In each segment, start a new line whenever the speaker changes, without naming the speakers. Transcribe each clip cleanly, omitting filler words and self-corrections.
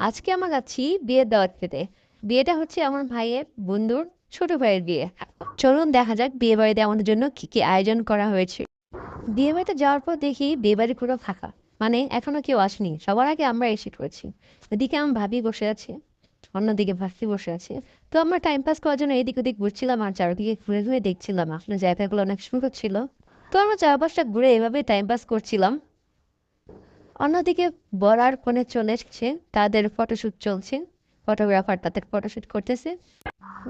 আজকে আমরা যাচ্ছি বিয়ের দাওয়াত খেতে। বিয়েটা হচ্ছে আমার ভাইয়ের বন্ধুর ছোট ভাইয়ের বিয়ে। চলুন দেখা যাক বিয়ে বাড়িতে আমাদের জন্য কি কি আয়োজন করা হয়েছে। বিয়ে বাড়িতে যাওয়ার পর দেখি বিয়ে বাড়ি পুরো ফাঁকা, মানে এখনো কেউ আসেনি, সবার আগে আমরা এসে পড়েছি। এদিকে আমার ভাবি বসে আছে, অন্যদিকে ভাস্তি বসে আছে। তো আমরা টাইম পাস করার জন্য এদিক ওদিক ঘুরছিলাম আর চারদিকে ঘুরে ঘুরে দেখছিলাম, আসলে জায়গাগুলো অনেক সুন্দর ছিল। তো আমরা চারপাশটা ঘুরে এভাবে টাইম পাস করছিলাম। অন্যদিকে বর আর কনে চলে এসেছে, তাদের ফটোশ্যুট চলছে। ফটোগ্রাফার তাদের ফটোশ্যুট করতেছে।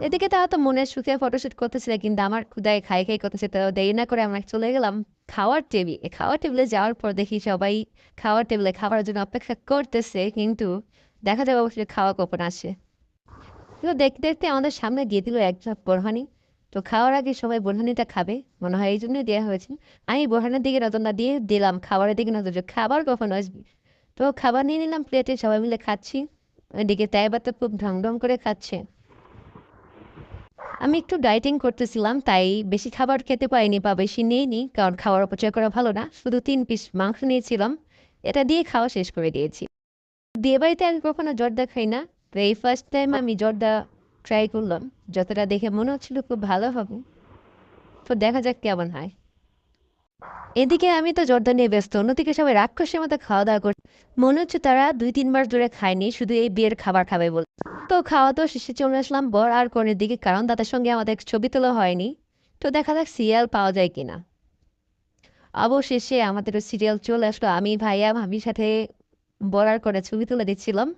এদিকে তারা তো মনের সুখে ফটোশ্যুট করতেছিল, কিন্তু আমার ক্ষুদায় খাই খাই করতেছে। তো দেরি না করে আমরা চলে গেলাম খাওয়ার টেবিলে যাওয়ার পর দেখি সবাই খাওয়ার টেবিলে খাওয়ার জন্য অপেক্ষা করতেছে, কিন্তু দেখা যাবে অবশ্যই খাওয়া কখন আসে। তো দেখতে দেখতে আমাদের সামনে দিয়ে দিল এক ঝাঁক বোরহানি। তো খাওয়ার আগে সবাই বোরহানিটা খাবে, মনে হয় এই জন্যই দেওয়া হয়েছে। আমি বোরহানের দিকে নজর না দিয়ে দিলাম খাবারের দিকে নজর, যে খাবার কখন আসবে। তো খাবার নিয়ে নিলাম প্লেটে, সবাই মিলে খাচ্ছি। এদিকে তাইবা তো খুব ঢং করে খাচ্ছে। আমি একটু ডায়েটিং করতেছিলাম, তাই বেশি খাবার খেতে পারিনি বা বেশি নিইনি, কারণ খাওয়ার অপচয় করা ভালো না। শুধু 3 পিস মাংস নিয়েছিলাম, এটা দিয়ে খাওয়া শেষ করে দিয়েছি। বিয়ে বাড়িতে আমি কখনো জর্দা খাই না, তো এই ফার্স্ট টাইম আমি জর্দা ট্রাই করলাম। যতটা দেখে মনে হচ্ছিল খুব ভালো হবে, তো দেখা যাক কেমন হয়। এদিকে আমি তো জর্দা নিয়ে ব্যস্ত, অন্যদিকে সবাই রাক্ষসের মতো খাওয়া দাওয়া করছে। মনে হচ্ছে তারা 2-3 মাস ধরে খায়নি, শুধু এই বিয়ের খাবার খাবে বলে। তো খাওয়া তো শেষে চলে আসলাম বর আর কনের দিকে, কারণ তাদের সঙ্গে আমাদের ছবি তোলা হয়নি। তো দেখা যাক সিরিয়াল পাওয়া যায় কিনা। অবশেষে আমাদেরও সিরিয়াল চলে আসলো। আমি ভাইয়া ভাবির সাথে বর আর কনের ছবি তুলে দিচ্ছিলাম।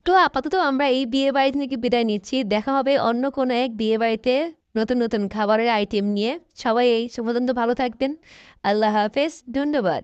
তো আপাতত আমরা এই বিয়ে বাড়ি থেকে বিদায় নিচ্ছি, দেখা হবে অন্য কোনো এক বিয়ে বাড়িতে নতুন নতুন খাবারের আইটেম নিয়ে। সবাই এই পর্যন্ত ভালো থাকবেন। আল্লাহ হাফেজ, ধন্যবাদ।